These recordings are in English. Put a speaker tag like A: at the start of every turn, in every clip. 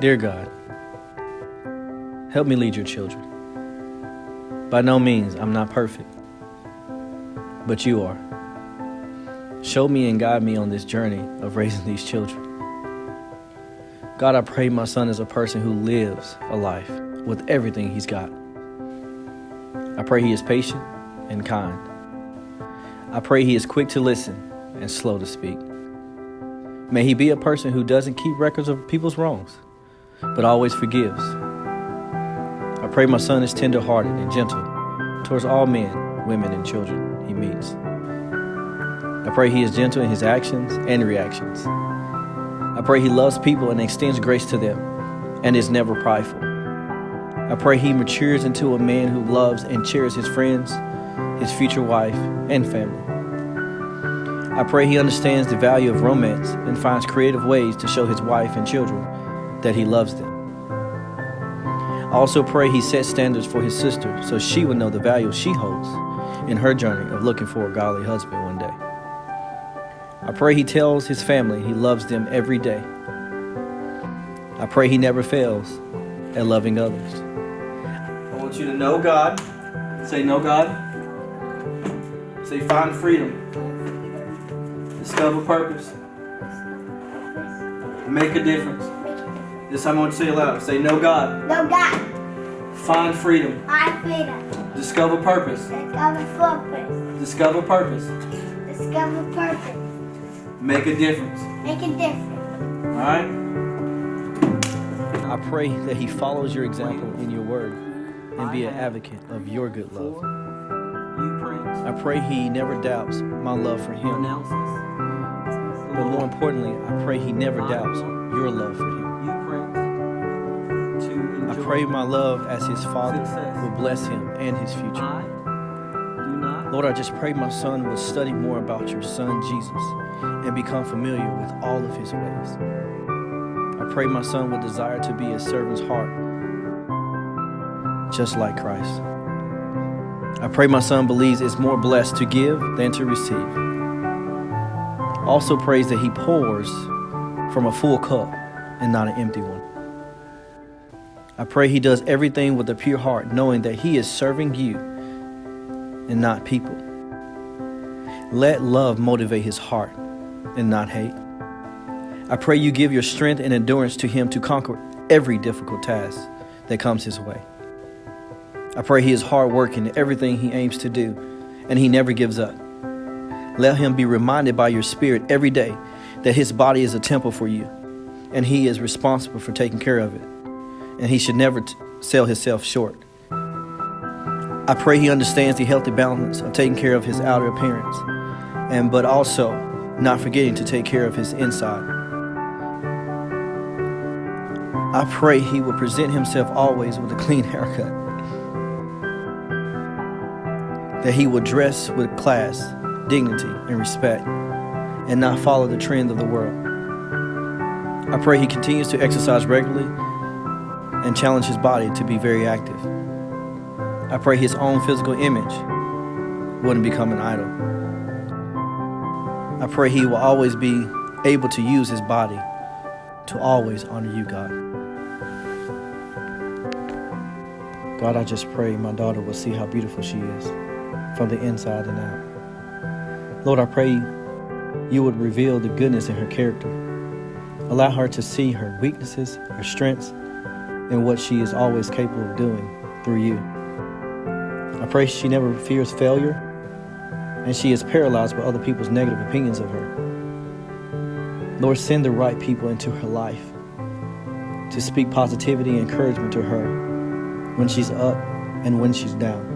A: Dear God, help me lead your children. By no means, I'm not perfect, but you are. Show me and guide me on this journey of raising these children. God, I pray my son is a person who lives a life with everything he's got. I pray he is patient and kind. I pray he is quick to listen and slow to speak. May he be a person who doesn't keep records of people's wrongs, but always forgives. I pray my son is tender-hearted and gentle towards all men, women, and children he meets. I pray he is gentle in his actions and reactions. I pray he loves people and extends grace to them and is never prideful. I pray he matures into a man who loves and cherishes his friends, his future wife, and family. I pray he understands the value of romance and finds creative ways to show his wife and children that he loves them. I also pray he sets standards for his sister so she will know the value she holds in her journey of looking for a godly husband one day. I pray he tells his family he loves them every day. I pray he never fails at loving others. I want you to know God. Say, know God. Say, find freedom. Discover purpose. Make a difference. This time I want you to say it loud. Say, know God.
B: Know God.
A: Find freedom.
B: Find freedom.
A: Discover purpose.
B: Discover purpose.
A: Discover purpose.
B: Discover purpose.
A: Make a difference.
B: Make a difference.
A: All right? I pray that he follows your example in your word and be an advocate of your good love. I pray he never doubts my love for him. But more importantly, I pray he never doubts your love for him. I pray my love as his father will bless him and his future. Lord, I just pray my son will study more about your son, Jesus, and become familiar with all of his ways. I pray my son will desire to be a servant's heart, just like Christ. I pray my son believes it's more blessed to give than to receive. Also prays that he pours from a full cup and not an empty one. I pray he does everything with a pure heart, knowing that he is serving you and not people. Let love motivate his heart and not hate. I pray you give your strength and endurance to him to conquer every difficult task that comes his way. I pray he is hardworking in everything he aims to do, and he never gives up. Let him be reminded by your spirit every day that his body is a temple for you, and he is responsible for taking care of it, and he should never sell himself short. I pray he understands the healthy balance of taking care of his outer appearance, but also not forgetting to take care of his inside. I pray he will present himself always with a clean haircut, that he will dress with class, dignity, and respect, and not follow the trend of the world. I pray he continues to exercise regularly and challenge his body to be very active. I pray his own physical image wouldn't become an idol. I pray he will always be able to use his body to always honor you, God. God, I just pray my daughter will see how beautiful she is from the inside and out. Lord, I pray you would reveal the goodness in her character. Allow her to see her weaknesses, her strengths, and what she is always capable of doing through you. I pray she never fears failure, and she is paralyzed by other people's negative opinions of her. Lord, send the right people into her life to speak positivity and encouragement to her when she's up and when she's down.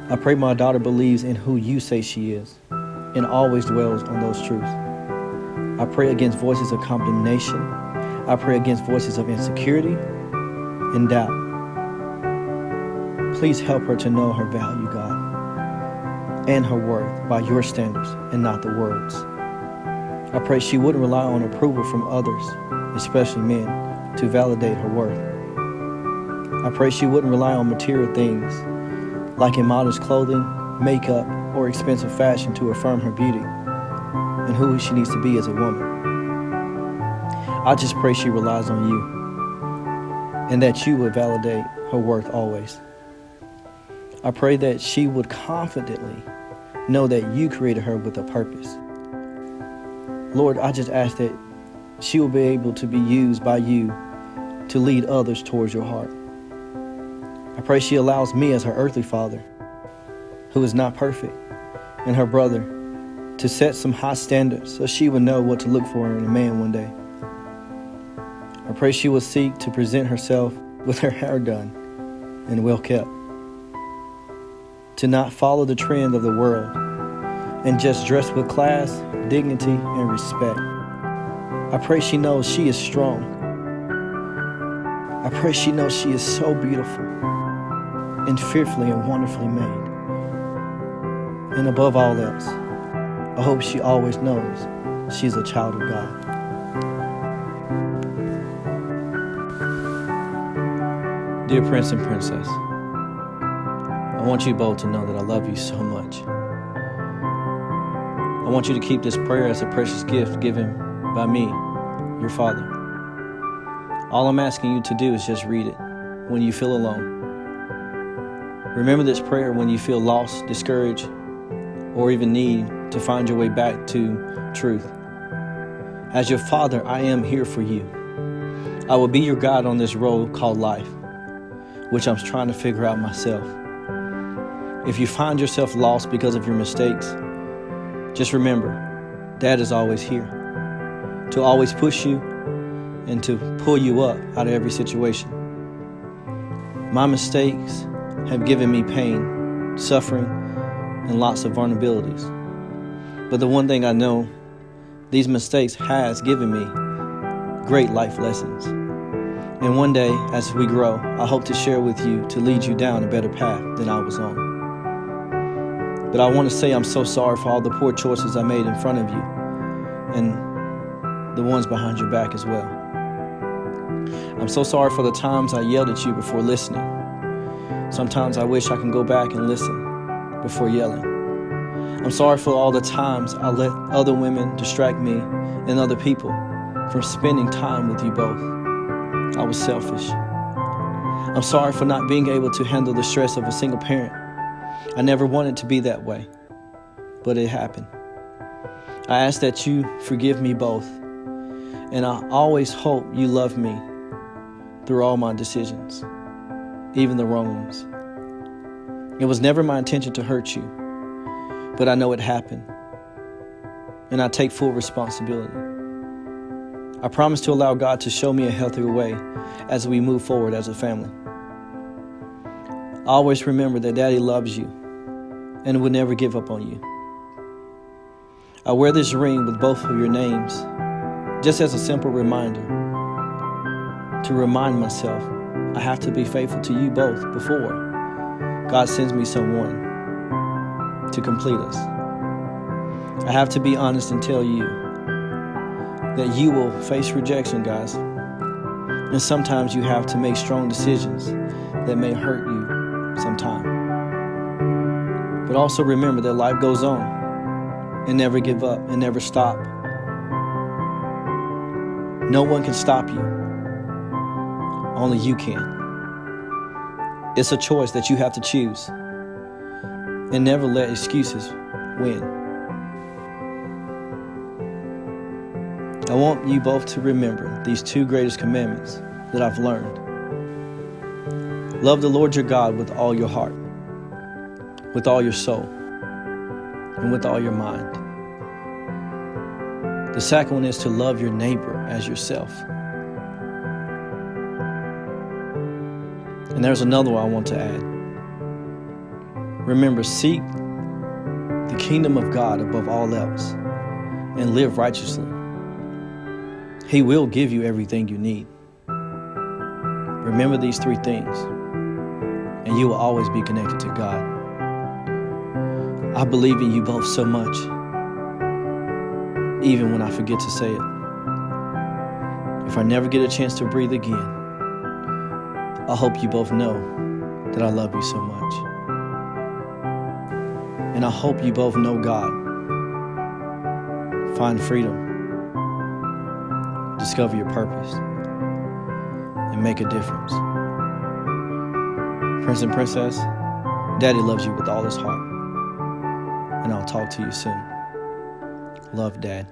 A: I pray my daughter believes in who you say she is and always dwells on those truths. I pray against voices of condemnation. I pray against voices of insecurity and doubt. Please help her to know her value, God, and her worth by your standards and not the world's. I pray she wouldn't rely on approval from others, especially men, to validate her worth. I pray she wouldn't rely on material things like immodest clothing, makeup, or expensive fashion to affirm her beauty and who she needs to be as a woman. I just pray she relies on you and that you would validate her worth always. I pray that she would confidently know that you created her with a purpose. Lord, I just ask that she will be able to be used by you to lead others towards your heart. I pray she allows me as her earthly father, who is not perfect, and her brother to set some high standards so she would know what to look for in a man one day. I pray she will seek to present herself with her hair done and well kept, to not follow the trend of the world and just dress with class, dignity, and respect. I pray she knows she is strong. I pray she knows she is so beautiful and fearfully and wonderfully made. And above all else, I hope she always knows she's a child of God. Dear Prince and Princess, I want you both to know that I love you so much. I want you to keep this prayer as a precious gift given by me, your father. All I'm asking you to do is just read it when you feel alone. Remember this prayer when you feel lost, discouraged, or even need to find your way back to truth. As your father, I am here for you. I will be your guide on this road called life, which I'm trying to figure out myself. If you find yourself lost because of your mistakes, just remember, Dad is always here to always push you and to pull you up out of every situation. My mistakes have given me pain, suffering, and lots of vulnerabilities. But the one thing I know, these mistakes has given me great life lessons. And one day, as we grow, I hope to share with you to lead you down a better path than I was on. But I want to say I'm so sorry for all the poor choices I made in front of you and the ones behind your back as well. I'm so sorry for the times I yelled at you before listening. Sometimes I wish I can go back and listen before yelling. I'm sorry for all the times I let other women distract me and other people from spending time with you both. I was selfish. I'm sorry for not being able to handle the stress of a single parent. I never wanted to be that way, but it happened. I ask that you forgive me both, and I always hope you love me through all my decisions, even the wrong ones. It was never my intention to hurt you, but I know it happened, and I take full responsibility. I promise to allow God to show me a healthier way as we move forward as a family. Always remember that Daddy loves you and will never give up on you. I wear this ring with both of your names just as a simple reminder to remind myself I have to be faithful to you both before God sends me someone to complete us. I have to be honest and tell you that you will face rejection, guys. And sometimes you have to make strong decisions that may hurt you sometime. But also remember that life goes on, and never give up and never stop. No one can stop you. Only you can. It's a choice that you have to choose, and never let excuses win. I want you both to remember these two greatest commandments that I've learned. Love the Lord your God with all your heart, with all your soul, and with all your mind. The second one is to love your neighbor as yourself. And there's another one I want to add. Remember, seek the kingdom of God above all else and live righteously. He will give you everything you need. Remember these three things, and you will always be connected to God. I believe in you both so much, even when I forget to say it. If I never get a chance to breathe again, I hope you both know that I love you so much. And I hope you both know God. Find freedom. Discover your purpose. and make a difference. Prince and Princess, Daddy loves you with all his heart. And I'll talk to you soon. Love, Dad.